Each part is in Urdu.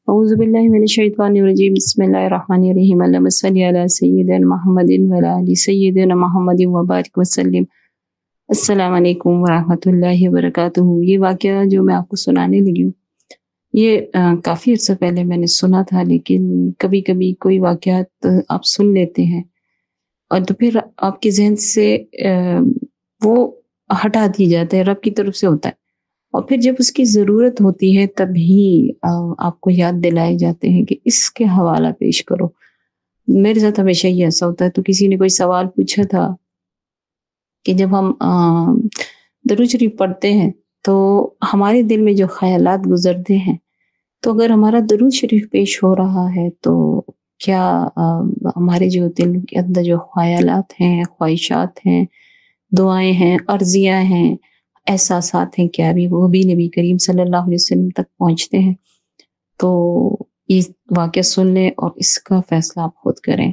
أعوذ بالله من الشيطان الرجيم بسم الله الرحمن الرحيم اللهم صل على سيدنا محمد وعلى آل سيدنا محمد وبارك وسلم۔ السلام علیکم ورحمۃ اللہ وبرکاتہ۔ یہ واقعہ جو میں آپ کو سنانے لگی ہوں یہ کافی عرصہ پہلے میں نے سنا تھا، لیکن کبھی کبھی کوئی واقعات آپ سن لیتے ہیں اور تو پھر آپ کے ذہن سے وہ ہٹا دی جاتا ہے، رب کی طرف سے ہوتا ہے، اور پھر جب اس کی ضرورت ہوتی ہے تبھی آپ کو یاد دلائے جاتے ہیں کہ اس کے حوالہ پیش کرو۔ میرے ساتھ ہمیشہ یہ ایسا ہوتا ہے۔ تو کسی نے کوئی سوال پوچھا تھا کہ جب ہم درود شریف پڑھتے ہیں تو ہمارے دل میں جو خیالات گزرتے ہیں، تو اگر ہمارا درود شریف پیش ہو رہا ہے تو کیا ہمارے جو دل کے اندر جو خیالات ہیں، خواہشات ہیں، دعائیں ہیں، عرضیاں ہیں، احساسات ہیں، کیا بھی وہ بھی نبی کریم صلی اللہ علیہ وسلم تک پہنچتے ہیں؟ تو یہ واقعہ سن لیں اور اس کا فیصلہ آپ خود کریں۔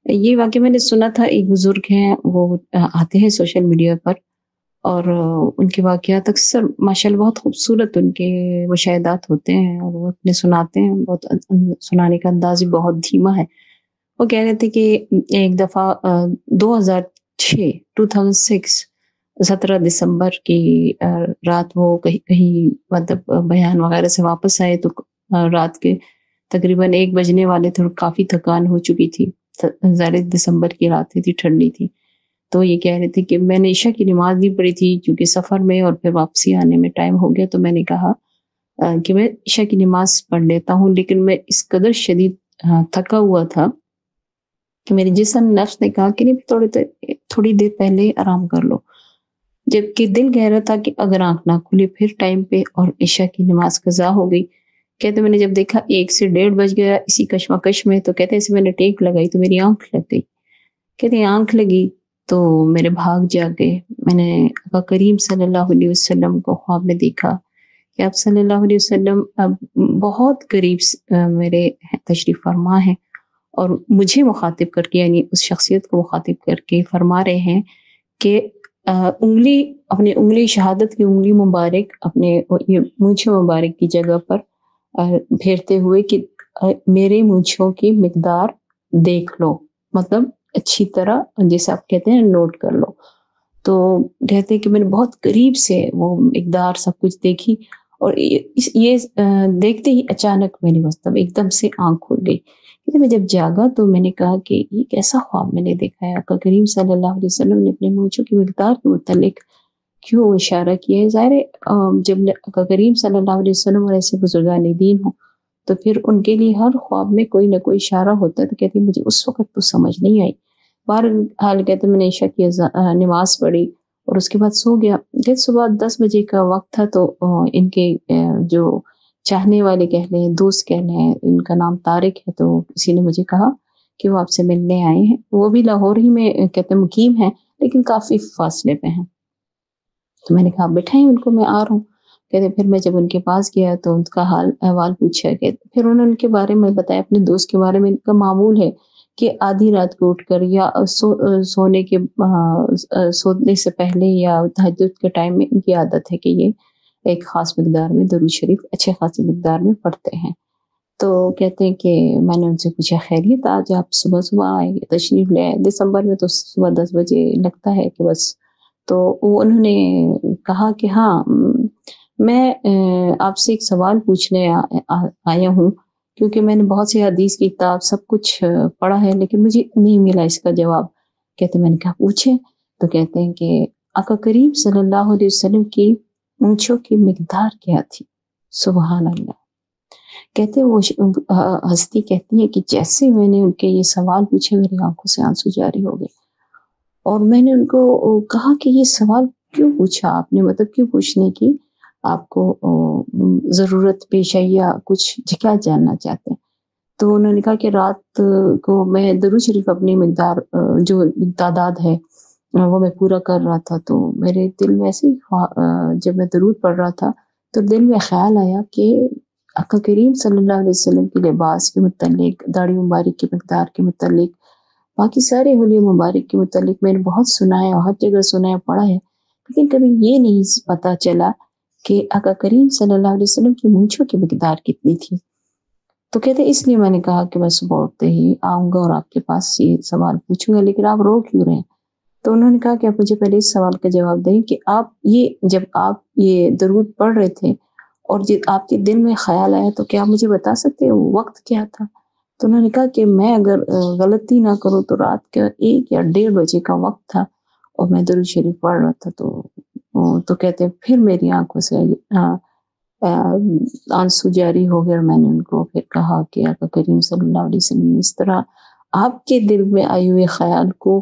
یہ واقعہ میں نے سنا تھا، ایک بزرگ ہیں، وہ آتے ہیں سوشل میڈیا پر اور ان کے واقعات اکثر ماشاءاللہ بہت خوبصورت ان کے مشاہدات ہوتے ہیں اور وہ اپنے سناتے ہیں، بہت سنانے کا انداز بھی بہت دھیما ہے۔ وہ کہہ رہے تھے کہ ایک دفعہ 2006 17 دسمبر کی رات وہ کہیں مطلب بیان وغیرہ سے واپس آئے تو رات کے تقریباً 1 بجنے والے تھے، کافی تھکان ہو چکی تھی، ظاہر دسمبر کی راتیں تھی، ٹھنڈی تھی۔ تو یہ کہہ رہے تھے کہ میں نے عشاء کی نماز نہیں پڑھی تھی کیونکہ سفر میں اور پھر واپسی آنے میں ٹائم ہو گیا، تو میں نے کہا کہ میں عشاء کی نماز پڑھ لیتا ہوں، لیکن میں اس قدر شدید تھکا ہوا تھا کہ میرے جسم نفس نے کہا کہ نہیں تھوڑی دیر پہلے آرام کر لو، جبکہ دل کہہ رہا تھا کہ اگر آنکھ نہ کھلے پھر ٹائم پہ، اور عشاء کی نماز قضا ہو گئی۔ کہتے میں نے جب دیکھا 1 سے 1:30 بج گیا اسی کشمکش میں، تو کہتے اسے میں نے ٹیک لگائی تو میری آنکھ لگ گئی۔ کہتے آنکھ لگی تو میرے بھاگ جاگے، میں نے آقا کریم صلی اللہ علیہ وسلم کو خواب میں دیکھا کہ آپ صلی اللہ علیہ وسلم اب بہت قریب میرے تشریف فرما ہیں، اور مجھے مخاطب کر کے، یعنی اس شخصیت کو مخاطب کر کے فرما رہے ہیں کہ اپنی انگلی شہادت کی انگلی مبارک اپنے مونچھ مبارک کی جگہ پر پھیرتے ہوئے کہ میرے مونچھوں کی مقدار دیکھ لو، مطلب اچھی طرح جیسے آپ کہتے ہیں نوٹ کر لو۔ تو کہتے ہیں کہ میں نے بہت قریب سے وہ مقدار سب کچھ دیکھی، اور یہ دیکھتے ہی اچانک میری مطلب ایک دم سے آنکھ کھل گئی۔ میں جب جاگا تو میں نے کہا کہ یہ کیسا خواب میں نے دیکھا ہے، آقا کریم صلی اللہ علیہ وسلم نے اپنے مونچھوں کی مقدار کے متعلق کیوں اشارہ کیا ہے؟ ظاہر جب آقا کریم صلی اللہ علیہ وسلم اور ایسے بزرگان دین ہوں تو پھر ان کے لیے ہر خواب میں کوئی نہ کوئی اشارہ ہوتا ہے۔ تو کہتی مجھے اس وقت تو سمجھ نہیں آئی، بہرحال کہتے میں نے عشاء کی نماز پڑھی اور اس کے بعد سو گیا۔ کہتے صبح 10 بجے کا وقت تھا، تو ان کے جو چاہنے والے کہہ لیں، دوست کہہ لیں، ان کا نام طارق ہے، تو کسی نے مجھے کہا کہ وہ آپ سے ملنے آئے ہیں۔ وہ بھی لاہور ہی میں کہتے مقیم ہیں لیکن کافی فاصلے پہ ہیں۔ تو میں نے کہا بٹھائیں ان کو، میں آ رہا ہوں۔ کہتے پھر میں جب ان کے پاس گیا تو ان کا حال احوال پوچھا، کہ پھر انہوں نے ان کے بارے میں بتایا، اپنے دوست کے بارے میں۔ ان کا معمول ہے کہ آدھی رات کو اٹھ کر یا سونے سے پہلے یا تہجد کے ٹائم میں ان کی عادت ہے کہ یہ ایک خاص مقدار میں درود شریف اچھے خاصی مقدار میں پڑھتے ہیں۔ تو کہتے ہیں کہ میں نے ان سے پوچھا خیریت، آج آپ صبح صبح آئے تشریف لے آئے؟ دسمبر میں تو صبح 10 بجے لگتا ہے کہ بس۔ تو انہوں نے کہا کہ ہاں میں آپ سے ایک سوال پوچھنے آیا ہوں، کیونکہ میں نے بہت سی حدیث کی کتاب سب کچھ پڑھا ہے لیکن مجھے نہیں ملا اس کا جواب۔ کہتے میں نے کہا پوچھیں؟ تو کہتے ہیں کہ آقا کریم صلی اللہ علیہ وسلم کی مونچھوں کی مقدار کیا تھی؟ سبحان اللہ۔ کہتے وہ ہستی کہتی ہے کہ جیسے میں نے ان کے یہ سوال پوچھے میری آنکھوں سے آنسو جاری ہو گئے، اور میں نے ان کو کہا کہ یہ سوال کیوں پوچھا آپ نے، مطلب کیوں پوچھنے کی آپ کو ضرورت پیش آئی یا کچھ کیا جاننا چاہتے ہیں؟ تو انہوں نے کہا کہ رات کو میں درود شریف اپنی مقدار جو تعداد ہے وہ میں پورا کر رہا تھا، تو میرے دل میں ایسے ہی جب میں درود پڑھ رہا تھا تو دل میں خیال آیا کہ آقا کریم صلی اللہ علیہ وسلم کے لباس کے متعلق، داڑھی مبارک کی مقدار کے متعلق، باقی سارے حلیے مبارک کے متعلق میں نے بہت سنا ہے اور ہر جگہ سنا ہے، پڑھا ہے، لیکن کبھی یہ نہیں پتا چلا کہ آقا کریم صلی اللہ علیہ وسلم کی مونچھوں کی مقدار کتنی تھی۔ تو کہتے اس لیے میں نے کہا کہ میں صبح اٹھتے ہی آؤں گا اور آپ کے پاس یہ سوال پوچھوں گا، لیکن آپ رو کیوں رہے ہیں؟ تو انہوں نے کہا کہ آپ مجھے پہلے اس سوال کا جواب دیں کہ جب آپ یہ درود پڑھ رہے تھے اور جب آپ کے دل میں خیال آیا تو کیا آپ مجھے بتا سکتے ہیں وہ وقت کیا تھا؟ تو انہوں نے کہا کہ میں اگر غلطی نہ کروں تو رات کا 1 یا 1:30 بجے کا وقت تھا اور میں درود شریف پڑھ رہا تھا، تو کہتے ہیں پھر میری آنکھوں سے آنسو جاری ہو گئے اور میں نے ان کو پھر کہا کہ آقا کریم صلی اللہ علیہ وسلم نے اس طرح آپ کے دل میں آئے ہوئے خیال کو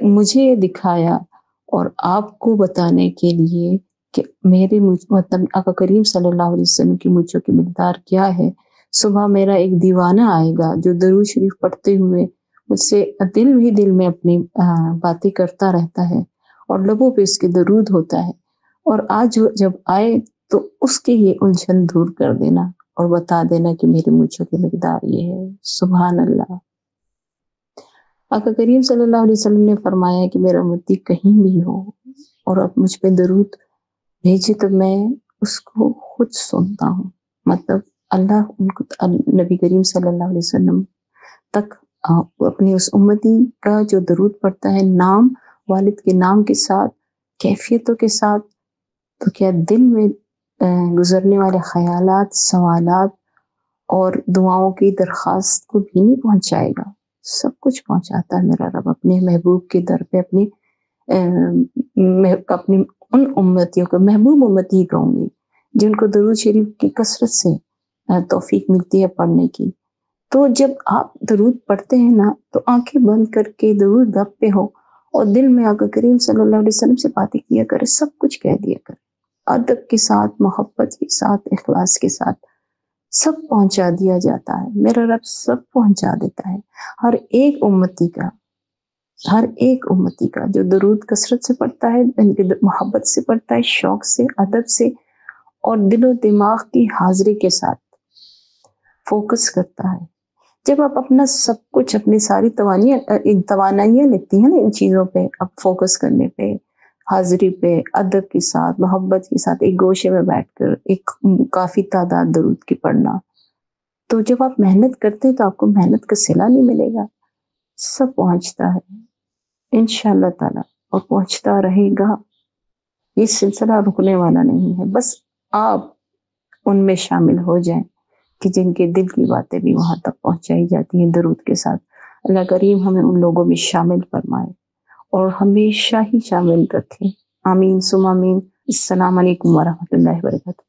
مجھے دکھایا اور آپ کو بتانے کے لیے کہ میرے مطلب آقا کریم صلی اللہ علیہ وسلم کی مجھوں کی مقدار کیا ہے۔ صبح میرا ایک دیوانہ آئے گا جو درود شریف پڑھتے ہوئے مجھ سے دل میں اپنی باتیں کرتا رہتا ہے اور لبوں پہ اس کے درود ہوتا ہے، اور آج جب آئے تو اس کے یہ الجھن دور کر دینا اور بتا دینا کہ میرے مجھوں کی مقدار یہ ہے۔ سبحان اللہ۔ آقا کریم صلی اللہ علیہ وسلم نے فرمایا کہ میرا امتی کہیں بھی ہو اور اب مجھ پہ درود بھیجے تو میں اس کو خود سنتا ہوں، مطلب اللہ ان کو نبی کریم صلی اللہ علیہ وسلم تک اپنی اس امتی کا جو درود پڑھتا ہے نام والد کے نام کے ساتھ کیفیتوں کے ساتھ، تو کیا دل میں گزرنے والے خیالات، سوالات اور دعاؤں کی درخواست کو بھی نہیں پہنچائے گا؟ سب کچھ پہنچاتا ہے میرا رب اپنے محبوب کے در پہ، اپنی ان امتیوں کو محبوب امتی کہوں گی جن کو درود شریف کی کثرت سے توفیق ملتی ہے پڑھنے کی۔ تو جب آپ درود پڑھتے ہیں نا تو آنکھیں بند کر کے درود گپ پہ ہو اور دل میں آقا کریم صلی اللہ علیہ وسلم سے باتیں کیا کرے، سب کچھ کہہ دیا کرے، ادب کے ساتھ، محبت کے ساتھ، اخلاص کے ساتھ، سب پہنچا دیا جاتا ہے، میرا رب سب پہنچا دیتا ہے۔ ہر ایک امتی کا جو درود کثرت سے پڑھتا ہے، محبت سے پڑھتا ہے، شوق سے، ادب سے اور دل و دماغ کی حاضری کے ساتھ فوکس کرتا ہے۔ جب آپ اپنا سب کچھ، اپنی ساری توانائیاں لگتی ہیں نا ان چیزوں پہ، اب فوکس کرنے پہ، حاضری پہ، ادب کے ساتھ، محبت کے ساتھ، ایک گوشے میں بیٹھ کر ایک کافی تعداد درود کی پڑھنا، تو جب آپ محنت کرتے ہیں تو آپ کو محنت کا صلہ نہیں ملے گا؟ سب پہنچتا ہے انشاءاللہ تعالی اور پہنچتا رہے گا۔ یہ سلسلہ رکنے والا نہیں ہے، بس آپ ان میں شامل ہو جائیں کہ جن کے دل کی باتیں بھی وہاں تک پہنچائی جاتی ہیں درود کے ساتھ۔ اللہ کریم ہمیں ان لوگوں میں شامل فرمائے اور ہمیشہ ہی شامل رکھے۔ آمین ثم آمین۔ السلام علیکم ورحمۃ اللہ وبرکاتہ۔